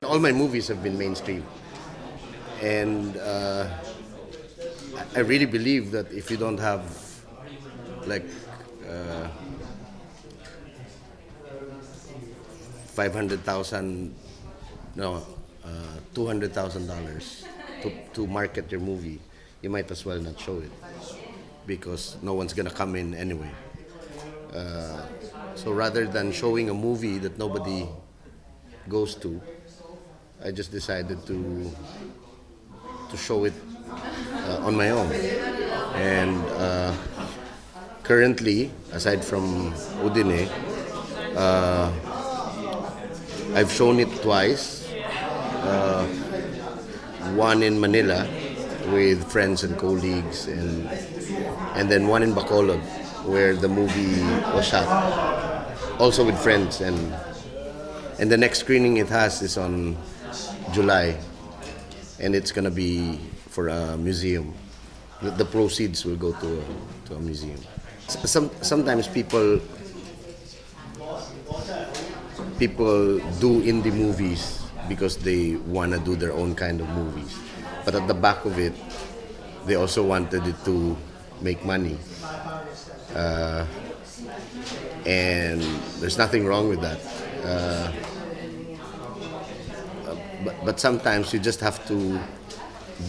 All my movies have been mainstream, and I really believe that if you don't have like 500,000, no, $200,000 to market your movie, you might as well not show it because no one's gonna come in anyway. So rather than showing a movie that nobody goes to, I just decided to show it on my own. And currently, aside from Udine, I've shown it twice. One in Manila with friends and colleagues, and then one in Bacolod where the movie was shot, also with friends. And the next screening it has is on July, and it's gonna be for a museum. The proceeds will go to a museum. Sometimes people do indie movies because they want to do their own kind of movies, but at the back of it, they also wanted it to make money, and there's nothing wrong with that. But sometimes you just have to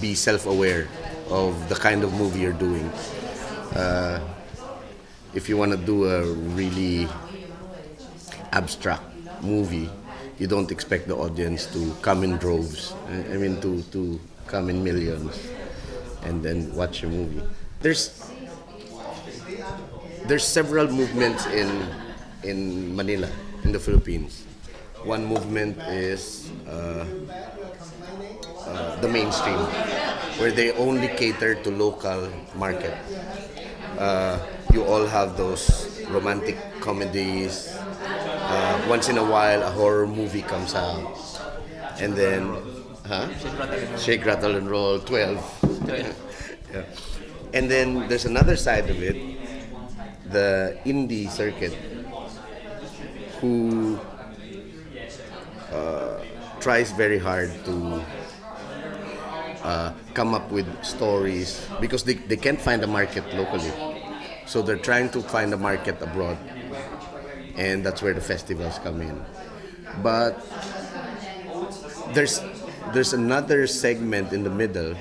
be self-aware of the kind of movie you're doing. If you want to do a really abstract movie, you don't expect the audience to come in droves. I mean, to come in millions and then watch your movie. There's several movements in Manila, in the Philippines. One movement is the mainstream, where they only cater to local market. You all have those romantic comedies. Once in a while, a horror movie comes out, and then, Shake, Rattle, and Roll 12. Yeah. And then there's another side of it, the indie circuit, who tries very hard to come up with stories because they can't find a market locally. So they're trying to find a market abroad, and that's where the festivals come in. But there's another segment in the middle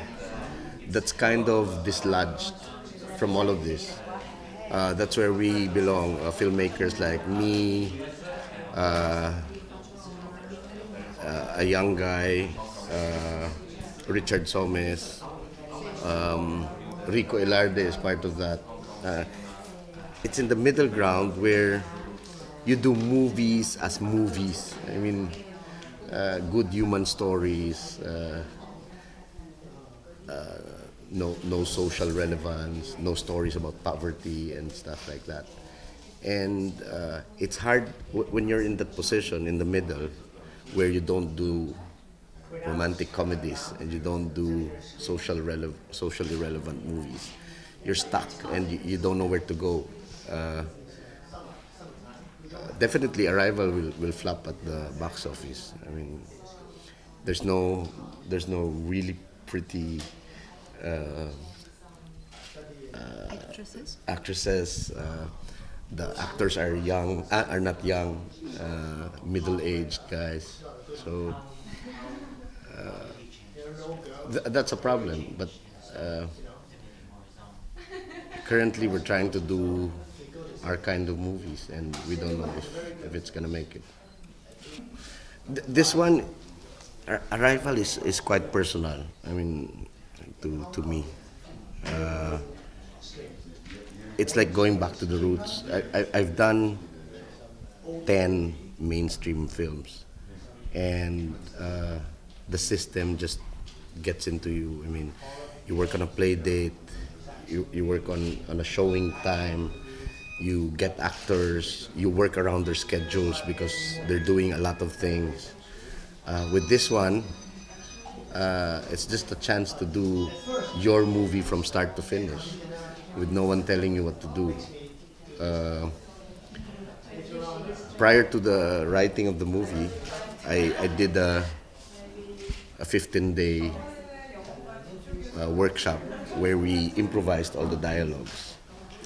that's kind of dislodged from all of this. That's where we belong. Filmmakers like me, a young guy, Richard Somes, Rico Elarde is part of that. It's in the middle ground where you do movies as movies. I mean, good human stories, no social relevance, no stories about poverty and stuff like that. And it's hard when you're in that position in the middle, where you don't do romantic comedies and you don't do socially relevant movies. You're stuck and you don't know where to go. Definitely, Arrival will flop at the box office. I mean, there's no really pretty actresses. The actors are young, are not young, middle-aged guys. So that's a problem. But currently, we're trying to do our kind of movies, and we don't know if it's gonna make it. This one, Arrival is quite personal. I mean, to me, it's like going back to the roots. I've done 10 mainstream films, and the system just gets into you. I mean, you work on a play date, you work on a showing time, you get actors, you work around their schedules because they're doing a lot of things. With this one, it's just a chance to do your movie from start to finish with no one telling you what to do. Prior to the writing of the movie, I did a a 15-day workshop where we improvised all the dialogues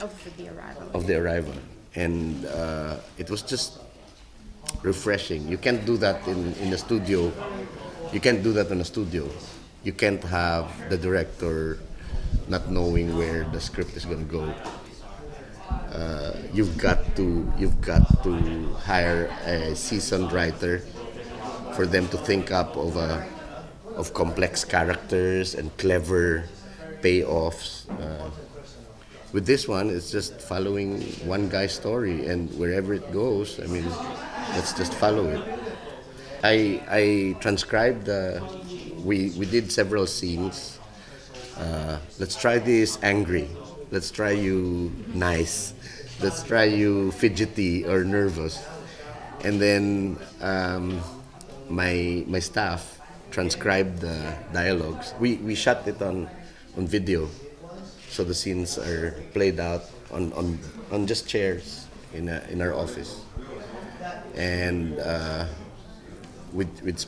Of the arrival. of the arrival, and it was just refreshing. You can't do that in a studio. You can't do that in a studio. You can't have the director not knowing where the script is going to go. You've got to hire a seasoned writer for them to think up of complex characters and clever payoffs. With this one, it's just following one guy's story, and wherever it goes, I mean, let's just follow it. I transcribed. We did several scenes. Let's try this angry. Let's try you nice. Let's try you fidgety or nervous. And then my staff transcribed the dialogues. We shot it on video, so the scenes are played out on just chairs in our office, and we'd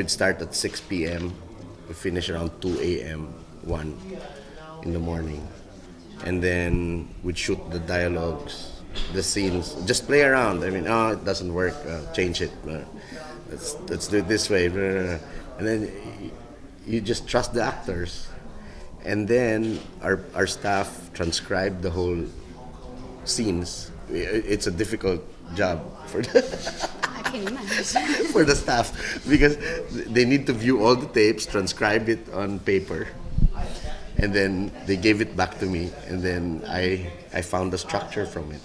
start at 6 p.m. We finish around 2 a.m. 1 in the morning, and then we'd shoot the dialogues, the scenes, just play around. I mean, oh, it doesn't work, change it. Let's do it this way, and then you just trust the actors, and then our staff transcribe the whole scenes. It's a difficult job for I can imagine. for the staff because they need to view all the tapes, transcribe it on paper, and then they gave it back to me, and then I found the structure from it.